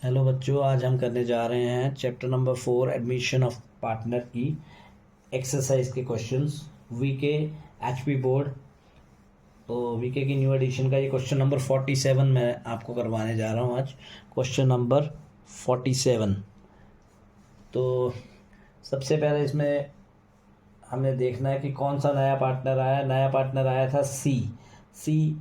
Hello बच्चों, आज हम करने जा रहे हैं chapter number 4 admission of partner की एक्सरसाइज के क्वेश्चंस वीके एचपी बोर्ड। तो वीके की न्यू एडिशन का ये क्वेश्चन नंबर 47 मैं आपको करवाने जा रहा हूँ आज। Question number 47। तो सबसे पहले इसमें हमें देखना है कि कौन सा नया पार्टनर आया है। नया पार्टनर आया था सी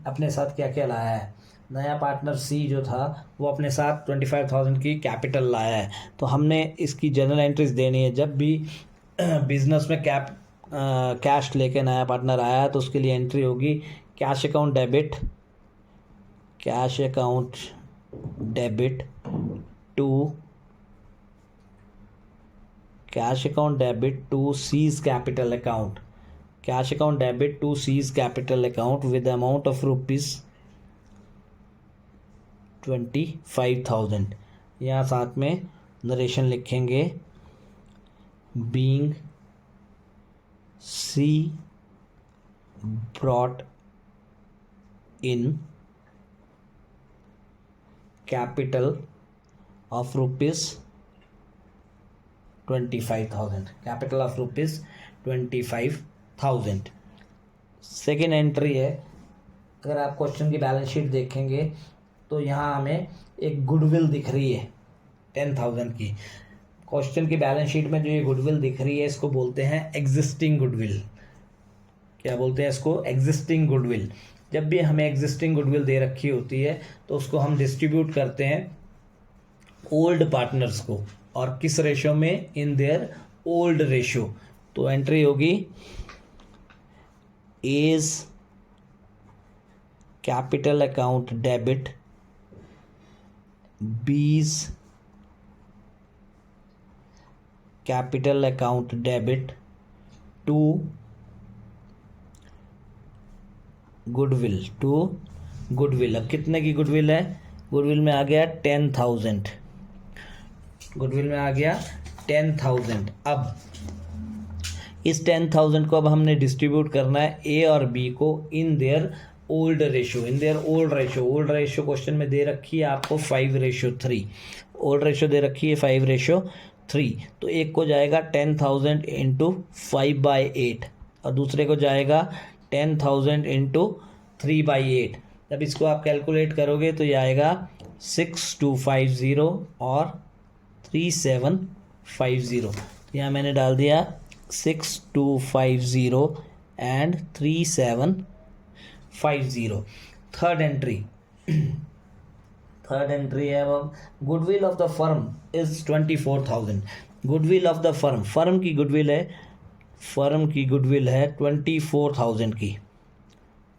अपने साथ क्या क्या लाया है। नया पार्टनर सी जो था वो अपने साथ 25,000 की कैपिटल लाया है। तो हमने इसकी जनरल एंट्रीज देनी है। जब भी बिजनेस में कैश लेके नया पार्टनर आया तो उसके लिए एंट्री होगी cash account debit, cash account debit to cash account debit to C's capital account, cash account debit to C's capital account with amount of rupees 25,000। यहाँ साथ में नरेशन लिखेंगे being C brought in capital of rupees 25,000, capital of rupees 25,000। Second entry है, अगर आप question की balance sheet देखेंगे तो यहाँ हमें एक गुडविल दिख रही है 10,000 की। क्वेश्चन की बैलेंस शीट में जो ये गुडविल दिख रही है इसको बोलते हैं एग्जिस्टिंग गुडविल। क्या बोलते हैं इसको? Existing goodwill. जब भी हमें एग्जिस्टिंग गुडविल दे रखी होती है तो उसको हम डिस्ट्रीब्यूट करते हैं ओल्ड पार्टनर्स को, और किस रेशो में? In their old ratio. तो एंट्री होगी as capital account debit, B's capital account debit to goodwill. अब कितने की गुडविल है? गुडविल में आ गया 10,000। गुडविल में आ गया 10,000। अब इस 10,000 को अब हमने डिस्ट्रीब्यूट करना है ए और बी को इन their old ratio. Old ratio question में दे रखी है आपको 5:3। ओल्ड रेशो दे रखी है 5:3। तो एक को जाएगा 10,000 इंटू 5/8 और दूसरे को जाएगा 10,000 इंटू 3/8। जब इसको आप कैलकुलेट करोगे तो ये आएगा 6250 और 3750। यहाँ मैंने डाल दिया 6250 एंड 3750। थर्ड एंट्री है वो goodwill of the firm is 24,000। Goodwill of the firm की गुडविल है 24,000 की।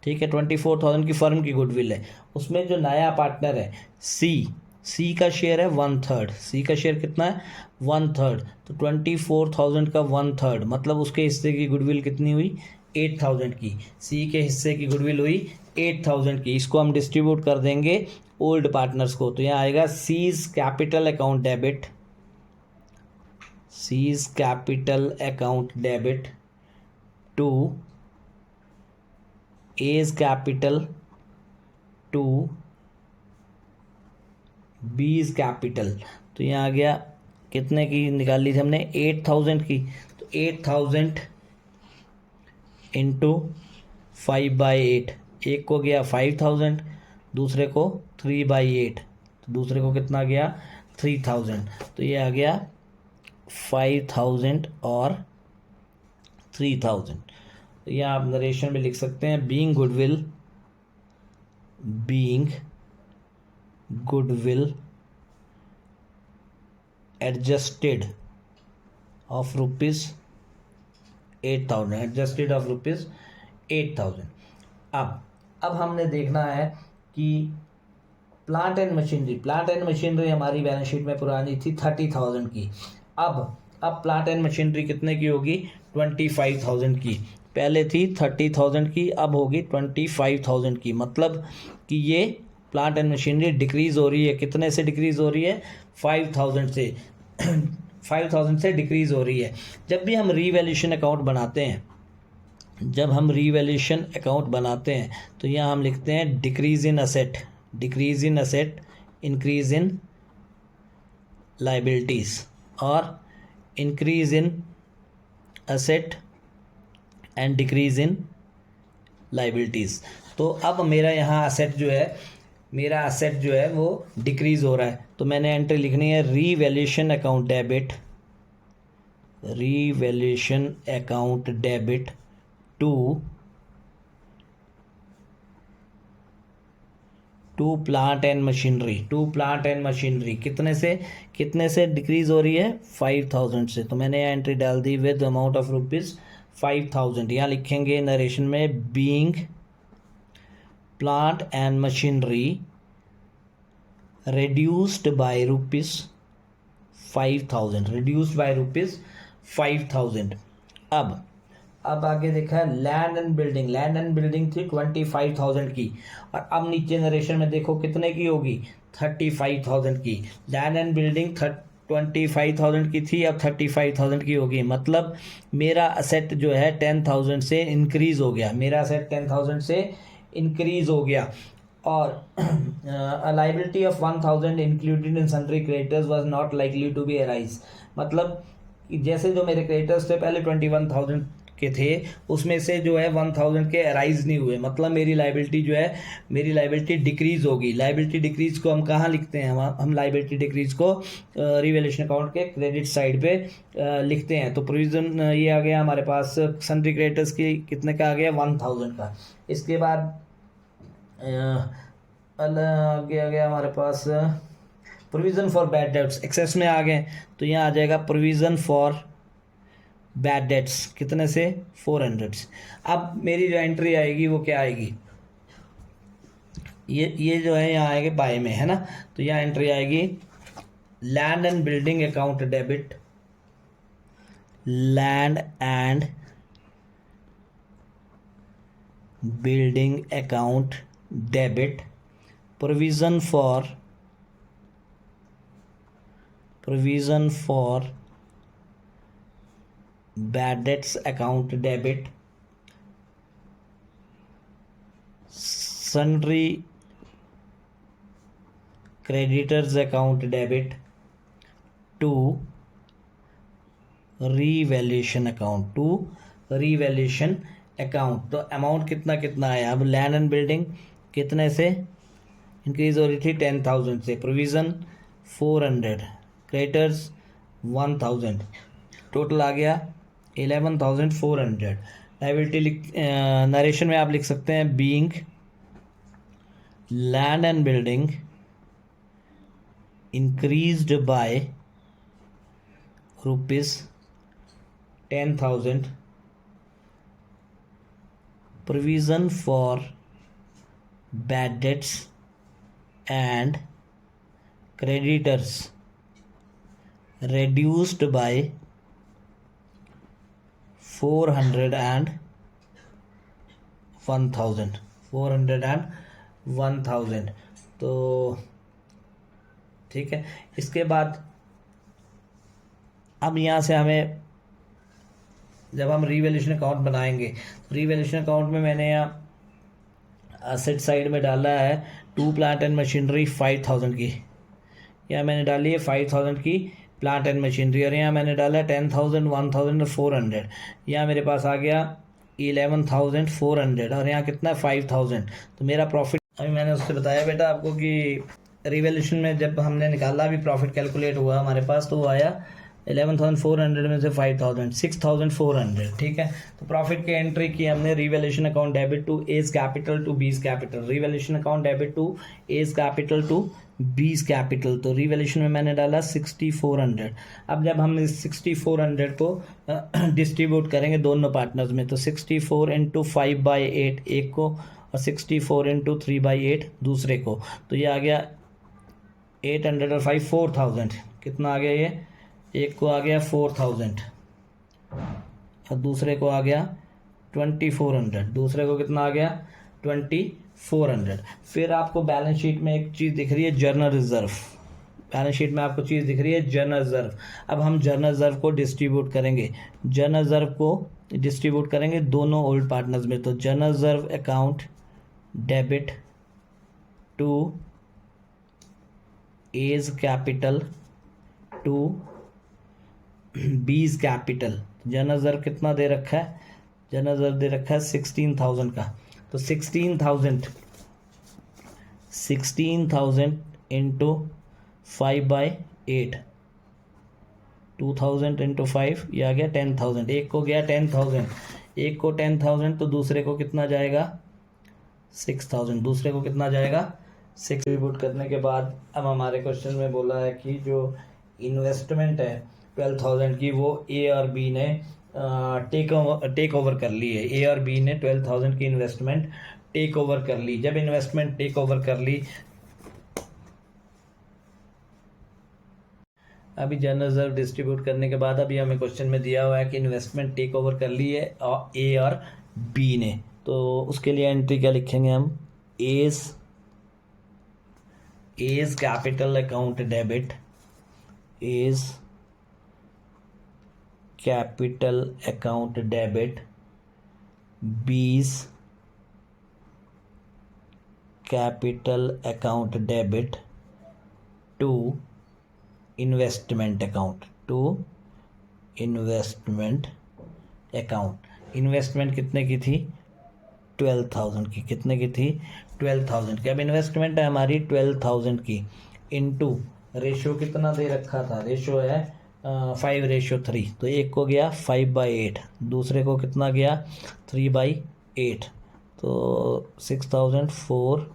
ठीक है, 24,000 की फर्म की गुडविल है। उसमें जो नया पार्टनर है सी का शेयर है 1/3। सी का शेयर कितना है? 1/3। तो 24,000 का 1/3 मतलब उसके हिस्से की गुडविल कितनी हुई? 8,000 की। सी के हिस्से की गुडविल हुई 8,000 की। इसको हम डिस्ट्रीब्यूट कर देंगे ओल्ड पार्टनर्स को। तो यहाँ आएगा C's capital account debit to A's capital to B's capital. तो यहाँ आ गया कितने की निकाल ली थी हमने? 8,000 की। तो 8,000 इंटू 5/8। एक को गया 5,000, दूसरे को 3/8। तो दूसरे को कितना गया? 3,000। तो ये आ गया 5,000 और 3,000। तो यहाँ आप नरेशन में लिख सकते हैं being goodwill adjusted of rupees 8,000। अब हमने देखना है कि प्लांट एंड मशीनरी हमारी बैलेंस शीट में पुरानी थी 30,000 की। अब प्लांट एंड मशीनरी कितने की होगी? 25,000 की। पहले थी 30,000 की, अब होगी 25,000 की। मतलब कि ये प्लांट एंड मशीनरी डिक्रीज हो रही है। कितने से डिक्रीज हो रही है? 5,000 से 5,000 से डिक्रीज हो रही है। जब भी हम रीवैल्यूएशन अकाउंट बनाते हैं तो यहाँ हम लिखते हैं decrease in asset, increase in liabilities or increase in asset and decrease in liabilities। तो अब मेरा यहाँ asset जो है, मेरा asset जो है वो डिक्रीज हो रहा है, तो मैंने एंट्री लिखनी है revaluation account debit, revaluation account debit to plant and machinery, to plant and machinery कितने से डिक्रीज हो रही है, 5000 से। तो मैंने यहाँ एंट्री डाल दी विद अमाउंट ऑफ रुपीज 5000। यहाँ लिखेंगे नरेशन में being plant and machinery reduced by rupees 5000, reduced by rupees 5000। अब आगे देखा है land and building, land and building थी 25,000 की, और अब नीचे नरेशन में देखो कितने की होगी, 35,000 की। लैंड एंड बिल्डिंग 25,000 की थी, अब 35,000 की होगी, मतलब मेरा असेट जो है 10,000 से इंक्रीज हो गया, मेरा असेट 10,000 से इंक्रीज हो गया। और liability of 1,000 included in sundry creditors was not likely to be arise, मतलब जैसे जो मेरे क्रेडिटर्स थे पहले 21,000 के थे, उसमें से जो है 1,000 के अराइज नहीं हुए, मतलब मेरी लाइबिलिटी जो है, मेरी लाइबिलिटी डिक्रीज होगी। लाइबिलिटी डिक्रीज को हम कहाँ लिखते हैं, हम लाइबिलिटी डिक्रीज को रिवैल्यूएशन अकाउंट के क्रेडिट साइड पे लिखते हैं। तो प्रोविजन ये आ गया हमारे पास, सन्ड्री क्रेडिटर्स की कितने का आ गया, 1,000 का। इसके बाद आगे आ गया हमारे पास provision for bad debts, excess में आ गए, तो यहाँ आ जाएगा प्रोविज़न फॉर बैड डेट्स कितने से, 400। अब मेरी जो एंट्री आएगी वो क्या आएगी, ये जो है यहाँ आएगी बाय में, है ना। तो यहाँ एंट्री आएगी land and building account debit, land and building account debit, provision for bad debts account debit, sundry creditors account debit to revaluation account, तो अमाउंट कितना कितना है। अब लैंड एंड बिल्डिंग कितने से इंक्रीज हो रही थी, 10,000 से, प्रोविज़न 400, क्रेडिटर्स 1,000, टोटल आ गया 11,400। लाइबिलिटी नरेशन में आप लिख सकते हैं being land and building increased by rupees 10,000, provision for bad debts and creditors reduced by 400 and 1,000, 400 and 1,000। तो ठीक है, इसके बाद अब यहाँ से हमें जब हम रिवैल्यूएशन अकाउंट बनाएंगे, रिवैल्यूएशन अकाउंट में मैंने यहाँ असेट साइड में डाला है टू प्लांट एंड मशीनरी 5,000 की, यहाँ मैंने डाली है 5,000 की प्लांट एंड मशीनरी, और यहाँ मैंने डाला है 10,000, 1,000 और 400। यहाँ मेरे पास आ गया 11,400, और यहाँ कितना 5,000। तो मेरा प्रॉफिट, अभी मैंने उससे बताया बेटा आपको कि रिवैल्यूएशन में जब हमने निकाला, अभी प्रॉफिट कैलकुलेट हुआ हमारे पास, तो वो आया 11,400 में से 5,000, 6,400। ठीक है, तो प्रॉफिट की एंट्री की हमने revaluation account debit to A's capital to B's capital, revaluation account debit to A's capital to B's capital. तो रिवैल्यूएशन में मैंने डाला 6,400। अब जब हम इस 6,400 को डिस्ट्रीब्यूट करेंगे दोनों पार्टनर्स में, तो 64 इंटू 5/8 एक को, और 64 इंटू 3/8 दूसरे को, तो ये आ गया 800 और 5 4,000। कितना आ गया ये, एक को आ गया 4,000 और दूसरे को आ गया 2,400, दूसरे को कितना आ गया 2,400। फिर आपको बैलेंस शीट में एक चीज़ दिख रही है जर्नल रिजर्व, बैलेंस शीट में आपको चीज़ दिख रही है जर्नल रिजर्व। अब हम जर्नल रिजर्व को डिस्ट्रीब्यूट करेंगे, जर्नल रिजर्व को डिस्ट्रीब्यूट करेंगे दोनों ओल्ड पार्टनर्स में। तो general reserve account debit to A's capital to B's capital. General reserve कितना दे रखा है, जनरल रिजर्व दे रखा है 16,000 का, तो 16,000 इंटू 5/8, 2,000 इंटू 5, ये आ गया 10,000। एक को गया 10,000, एक को 10,000, तो दूसरे को कितना जाएगा 6,000, दूसरे को कितना जाएगा 6। डिस्ट्रीब्यूट करने के बाद अब हमारे क्वेश्चन में बोला है कि जो इन्वेस्टमेंट है 12,000 की, वो ए और बी ने टेक ओवर कर ली है। ए और बी ने 12,000 की इन्वेस्टमेंट टेक ओवर कर ली। जब इन्वेस्टमेंट टेक ओवर कर ली, अभी जनरल रिजर्व डिस्ट्रीब्यूट करने के बाद अभी हमें क्वेश्चन में दिया हुआ है कि इन्वेस्टमेंट टेक ओवर कर ली है और ए और बी ने, तो उसके लिए एंट्री क्या लिखेंगे हम, A's capital account debit, A's capital account debit, B's capital account debit to investment account, to investment account. Investment कितने की थी 12,000 की, कितने की थी 12,000 की। अब इन्वेस्टमेंट है हमारी 12,000 की, इनटू रेशो कितना दे रखा था, रेशो है 5:3, तो एक को गया 5/8, दूसरे को कितना गया 3/8, तो 6,004,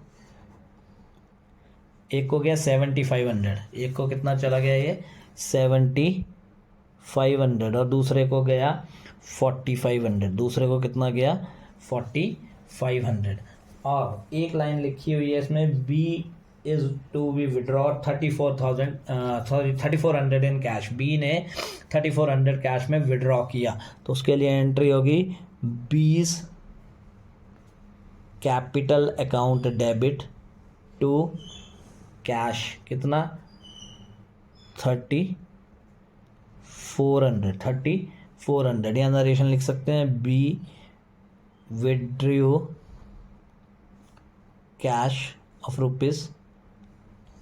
एक को गया 7,500, एक को कितना चला गया ये 7,500, और दूसरे को गया 4,500, दूसरे को कितना गया 4,500। और एक लाइन लिखी हुई है इसमें, B is to be withdraw 3,400 in cash. B ने 3,400 कैश में विड्रॉ किया, तो उसके लिए एंट्री होगी B's capital account debit to cash, कितना 3,400। यहाँ नरेशन लिख सकते हैं, बी विड्रू कैश ऑफ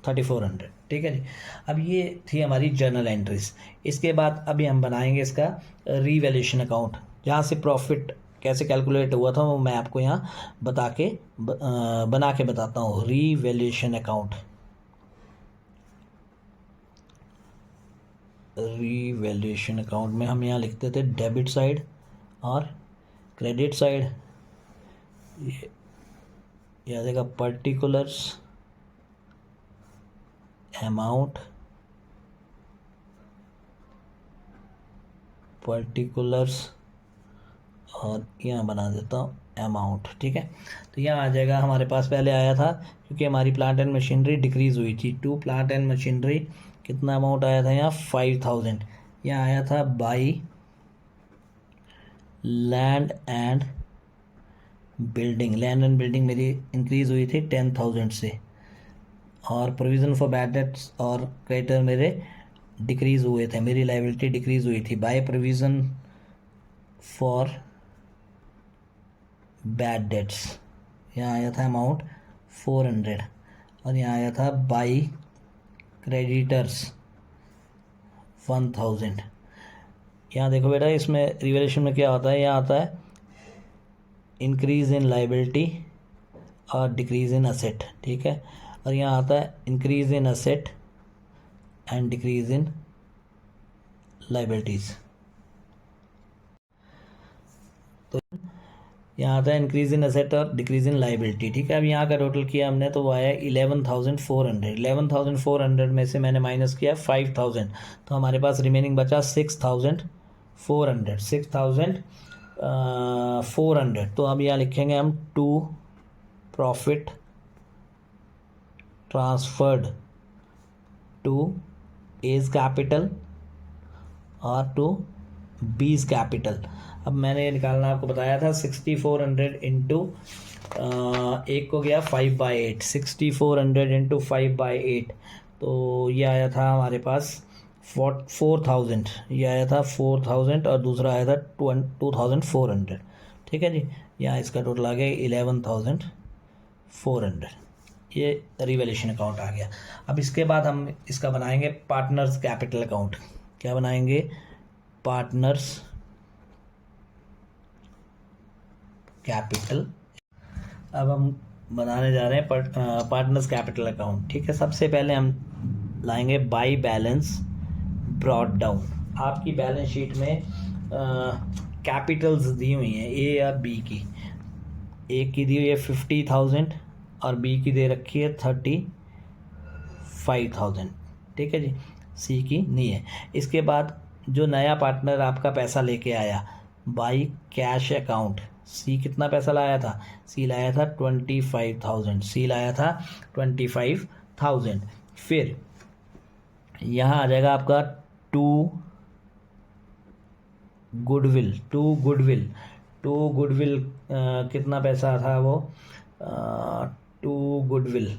₹3,400। ठीक है जी। अब ये थी हमारी जर्नल एंट्रीज। इसके बाद अभी हम बनाएंगे इसका रीवैल्यूएशन अकाउंट, जहाँ से प्रॉफिट कैसे कैलकुलेट हुआ था वो मैं आपको यहाँ बना के बताता हूँ। रीवैल्यूएशन अकाउंट, रीवैल्यूएशन अकाउंट में हम यहाँ लिखते थे डेबिट साइड और क्रेडिट साइड। ये आ जाएगा पर्टिकुलर्स अमाउंट, पर्टिकुलर्स, और यहाँ बना देता हूँ अमाउंट। ठीक है, तो यहाँ आ जाएगा हमारे पास, पहले आया था क्योंकि हमारी प्लांट एंड मशीनरी डिक्रीज हुई थी, टू प्लांट एंड मशीनरी कितना अमाउंट आया था यहाँ 5,000। यहाँ आया था by land and building, land and building मेरी इंक्रीज हुई थी 10,000 से, और प्रोविज़न फॉर बैड डेट्स और क्रेडिटर मेरे डिक्रीज हुए थे, मेरी लायबिलिटी डिक्रीज हुई थी। By provision for bad debts यहाँ आया था अमाउंट 400, और यहाँ आया था बाई क्रेडिटर्स 1,000। यहाँ देखो बेटा, इसमें रिवैल्यूएशन में क्या होता है, यहाँ आता है इंक्रीज इन लायबिलिटी और डिक्रीज इन असेट। ठीक है, और यहाँ आता है increase in asset and decrease in liabilities. तो यहाँ आता है इंक्रीज इन असेट और डिक्रीज इन लायबिलिटी। ठीक है, अब यहाँ का टोटल किया हमने तो वो आया 11,400। 11,400 में से मैंने माइनस किया 5,000, तो हमारे पास रिमेनिंग बचा 6,400। 6,400, तो अब यहाँ लिखेंगे हम to profit transferred to A's capital और टू बीज कैपिटल। अब मैंने ये निकालना आपको बताया था 6,400 इंटू एक को गया 5/8, 6,400 इंटू 5/8, तो ये आया था हमारे पास 4,000, ये आया था 4,000, और दूसरा आया था 2,400। ठीक है जी, यहाँ इसका टोटल आ गया 11,400। ये रिवैल्यूएशन अकाउंट आ गया। अब इसके बाद हम इसका बनाएंगे पार्टनर्स कैपिटल अकाउंट। क्या बनाएंगे? Partners capital. अब हम बनाने जा रहे हैं पार्टनर्स कैपिटल अकाउंट। ठीक है, सबसे पहले हम लाएंगे बाई बैलेंस ब्रॉट डाउन। आपकी बैलेंस शीट में कैपिटल्स दी हुई हैं ए और बी की। ए की दी हुई है 50,000 और बी की दे रखी है 35,000। ठीक है जी, सी की नहीं है। इसके बाद जो नया पार्टनर आपका पैसा लेके आया बाई कैश अकाउंट, सी कितना पैसा लाया था? सी लाया था 25,000। सी लाया था 25,000। फिर यहाँ आ जाएगा आपका टू गुडविल। टू गुडविल कितना पैसा था वो? टू गुडविल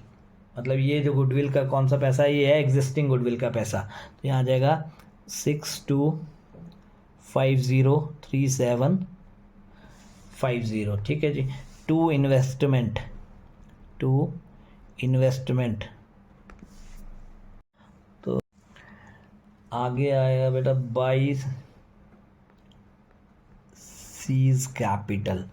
मतलब ये जो गुडविल का कौन सा पैसा है? ये है एग्जिस्टिंग गुडविल का पैसा। तो यहाँ आ जाएगा 62503750। ठीक है जी। टू इन्वेस्टमेंट तो आगे आएगा बेटा बाई सीज कैपिटल।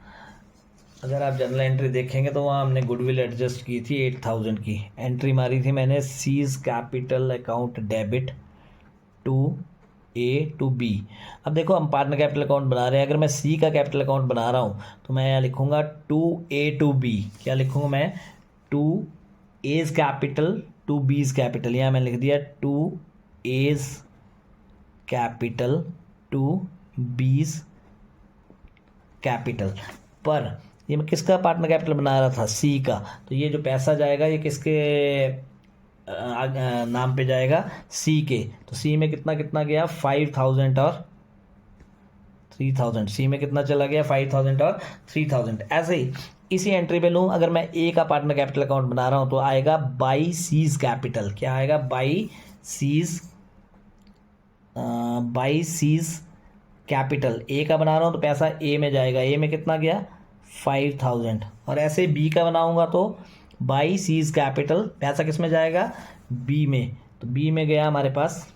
अगर आप जनरल एंट्री देखेंगे तो वहाँ हमने गुडविल एडजस्ट की थी 8,000 की एंट्री मारी थी मैंने। C's capital account debit to A to B. अब देखो हम पार्टनर कैपिटल अकाउंट बना रहे हैं। अगर मैं सी का कैपिटल अकाउंट बना रहा हूँ तो मैं यहाँ लिखूँगा टू ए टू बी। क्या लिखूँगा मैं? To A's capital to B's capital. यहाँ मैंने लिख दिया to A's capital to B's capital. पर ये मैं किसका पार्टनर कैपिटल बना रहा था? सी का। तो ये जो पैसा जाएगा ये किसके नाम पे जाएगा? सी के। तो सी में कितना कितना गया? 5,000 और 3,000। सी में कितना चला गया? 5,000 और 3,000। ऐसे ही इसी एंट्री पे लूँ, अगर मैं ए का पार्टनर कैपिटल अकाउंट बना रहा हूँ तो आएगा बाई सीज कैपिटल। क्या आएगा? By seize capital. ए का बना रहा हूँ तो पैसा ए में जाएगा। ए में कितना गया? 5,000। और ऐसे बी का बनाऊंगा तो बाई सीज कैपिटल, पैसा किस में जाएगा? बी में। तो बी में गया हमारे पास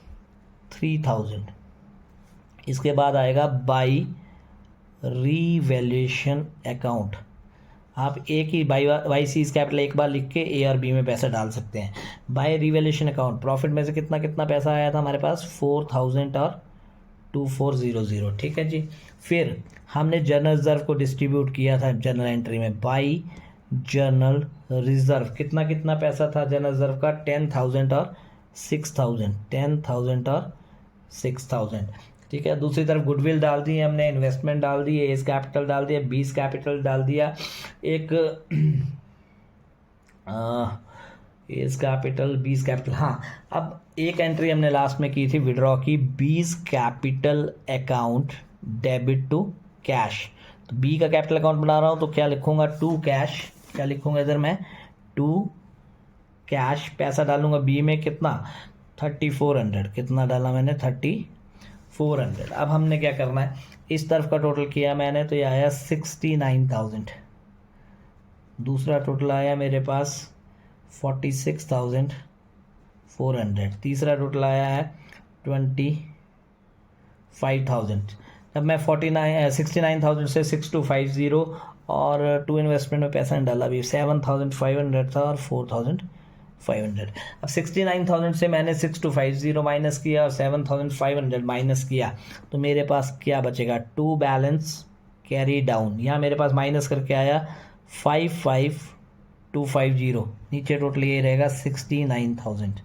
3,000। इसके बाद आएगा बाई रीवैल्यूएशन अकाउंट। आप एक ही बाई सीज कैपिटल एक बार लिख के ए और बी में पैसा डाल सकते हैं। बाई रीवैल्यूएशन अकाउंट प्रॉफिट में से कितना कितना पैसा आया था हमारे पास? 4,000 और 2400। ठीक है जी। फिर हमने जनरल रिजर्व को डिस्ट्रीब्यूट किया था जनरल एंट्री में बाई जनरल रिजर्व। कितना कितना पैसा था जनरल रिजर्व का? 10,000 और 6,000। 10,000 और 6,000। ठीक है। दूसरी तरफ गुडविल डाल दी हमने, इन्वेस्टमेंट डाल दी, एज कैपिटल डाल दिया, बीस कैपिटल डाल दिया, एक एज कैपिटल, बीस कैपिटल। हाँ, अब एक एंट्री हमने लास्ट में की थी विड्रॉ की, B's capital account debit to cash. तो बी का कैपिटल अकाउंट बना रहा हूँ तो क्या लिखूंगा? To cash. क्या लिखूंगा इधर मैं? To cash. पैसा डालूंगा बी में कितना? 3,400। कितना डाला मैंने? 3,400। अब हमने क्या करना है? इस तरफ का टोटल किया मैंने तो ये आया 69,000। दूसरा टोटल आया मेरे पास 46,400। तीसरा टोटल आया है 25,000। जब मैं 69,000 से 6250 और टू इन्वेस्टमेंट में पैसा नहीं डाला, अभी 7,500 था और 4,500। अब 69,000 से मैंने 6250 माइनस किया और 7,500 माइनस किया तो मेरे पास क्या बचेगा? To balance carry down. यहाँ मेरे पास माइनस करके आया 55,250। नीचे टोटल ये रहेगा 69,000।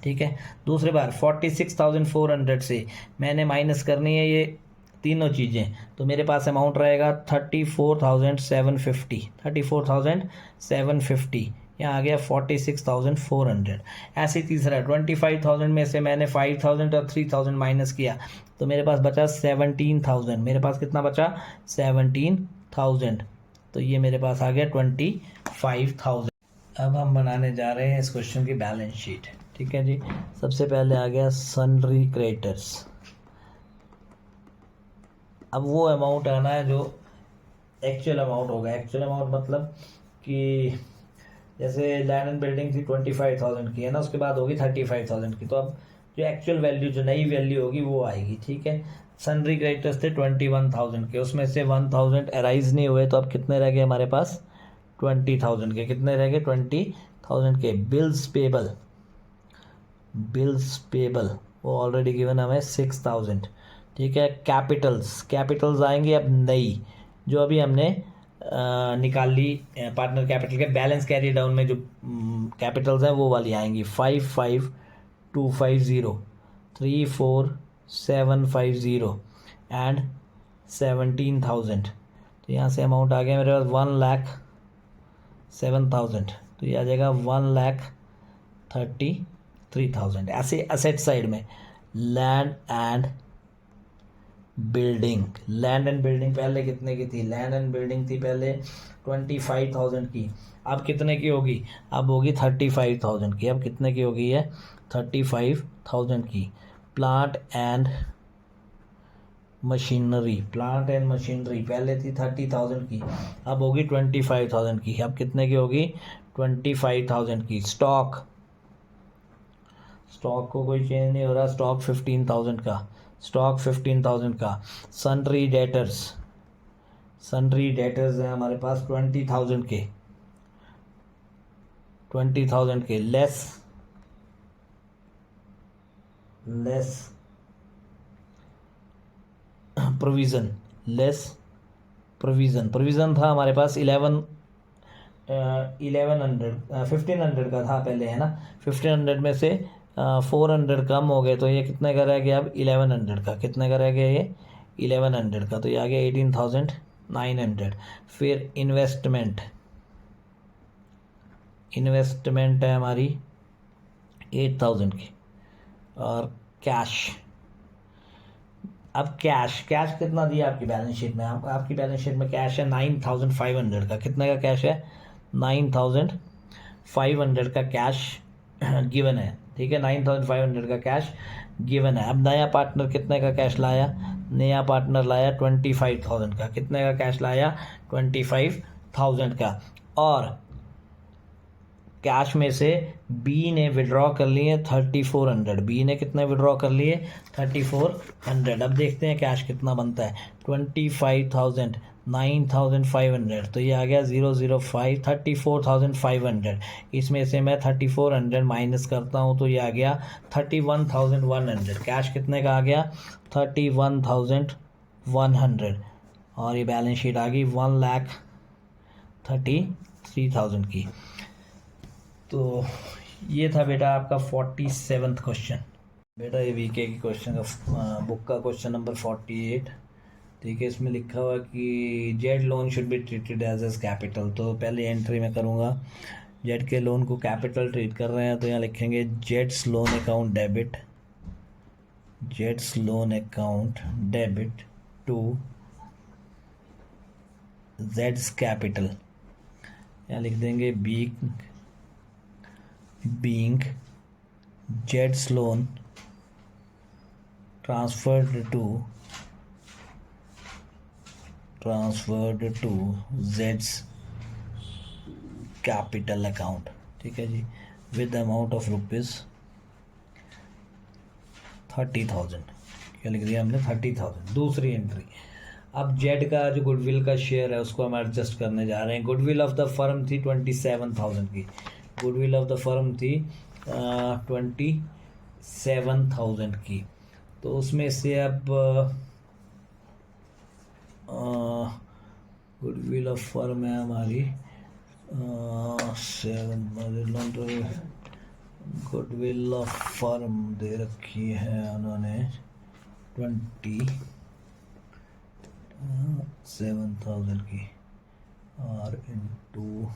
ठीक है। दूसरी बार 46,400 से मैंने माइनस करनी है ये तीनों चीज़ें, तो मेरे पास अमाउंट रहेगा 34,750। 34,750। यहाँ आ गया 46,400। ऐसे तीसरा 25,000 में से मैंने 5,000 और 3,000 माइनस किया तो मेरे पास बचा 17,000। मेरे पास कितना बचा? 17,000। तो ये मेरे पास आ गया 25,000। अब हम बनाने जा रहे हैं इस क्वेश्चन की बैलेंस शीट। ठीक है जी। सबसे पहले आ गया सन्ड्री क्रेडिटर्स। अब वो अमाउंट आना है जो एक्चुअल अमाउंट होगा। एक्चुअल अमाउंट मतलब कि जैसे लैंड एंड बिल्डिंग थी 25,000 की है ना, उसके बाद होगी 35,000 की, तो अब जो एक्चुअल वैल्यू, जो नई वैल्यू होगी वो आएगी, ठीक है। सनरी क्रेडिटर्स थे 21,000 के, उसमें से 1,000 अराइज नहीं हुए, तो अब कितने रह गए हमारे पास, 20,000 के। कितने रह गए, 20,000 के। बिल्स पेबल, बिल्स पेबल वो ऑलरेडी गिवन हमें 6,000, ठीक है। कैपिटल्स, कैपिटल्स आएंगे अब नई, जो अभी हमने निकाल ली पार्टनर कैपिटल के बैलेंस कैरी डाउन में, जो कैपिटल्स हैं वो वाली आएंगी। 55,250, 34,750 एंड 17,000। तो यहाँ से अमाउंट आ गया मेरे पास 1,07,000, तो ये आ जाएगा 1,33,000। ऐसे असेट साइड में land and building, land and building पहले कितने की थी, लैंड एंड बिल्डिंग थी पहले 25,000 की, अब कितने की होगी, अब होगी 35,000 की। अब कितने की होगी है, 35,000 की। Plant and machinery, plant and machinery पहले थी 30,000 की, अब होगी 25,000 की। अब कितने की होगी, 25,000 की। स्टॉक, स्टॉक को कोई चेंज नहीं हो रहा, स्टॉक 15,000 का, स्टॉक 15,000 का। सन्ड्री डेटर्स, सन्ड्री डेटर्स है हमारे पास 20,000 के, 20,000 के। Less, less provision, less provision, provision था हमारे पास 1,100 का था पहले, है ना। 1,500 में से 400 कम हो गए, तो ये कितने का रह गया अब, 1,100 का। कितने का रह गया ये, 1,100 का, तो ये आ गया 18,900। फिर इन्वेस्टमेंट, इन्वेस्टमेंट है हमारी 8,000 की। और कैश, अब कैश, कैश कितना दिया आपकी बैलेंस शीट में, आपकी बैलेंस शीट में कैश है 9,500 का। कितने का कैश है, 9,500 का कैश गिवन है, ठीक है। 9,500 का कैश गिवन है। अब नया पार्टनर कितने का कैश लाया, नया पार्टनर लाया 25,000 का। कितने का कैश लाया, 25,000 का। और कैश में से बी ने विड्रॉ कर लिए 3,400, बी ने कितने विड्रॉ कर लिए, 3,400। अब देखते हैं कैश कितना बनता है, 25,000, 9,500, तो ये आ गया 005, 34,500। इसमें से मैं 3,400 माइनस करता हूँ, तो ये आ गया 31,100। कैश कितने का आ गया, 31,100। और ये बैलेंस शीट आ गई 1,33,000 की। तो ये था बेटा आपका 47वां क्वेश्चन। बेटा ये वीके की क्वेश्चन का बुक का क्वेश्चन नंबर 48, ठीक है। इसमें लिखा हुआ कि Z loan should be treated as capital. तो पहले एंट्री में करूँगा, जेड के लोन को कैपिटल ट्रीट कर रहे हैं, तो यहाँ लिखेंगे Jades loan account debit, Jades loan account debit to Jades capital. यहाँ लिख देंगे being Jed's loan transferred to Z's capital account, ठीक है जी, with the amount of rupees 30,000। क्या लिख दिया हमने, 30,000। दूसरी एंट्री, अब जेड का जो गुडविल का शेयर है उसको हम एडजस्ट करने जा रहे हैं। गुडविल ऑफ द फर्म थी 27,000 की, गुडविल ऑफ द फर्म थी 27,000 की। तो उसमें से अब गुडविल ऑफ फर्म है हमारी 7, गुडविल ऑफ फर्म दे रखी है उन्होंने 27,000 की, और इंटू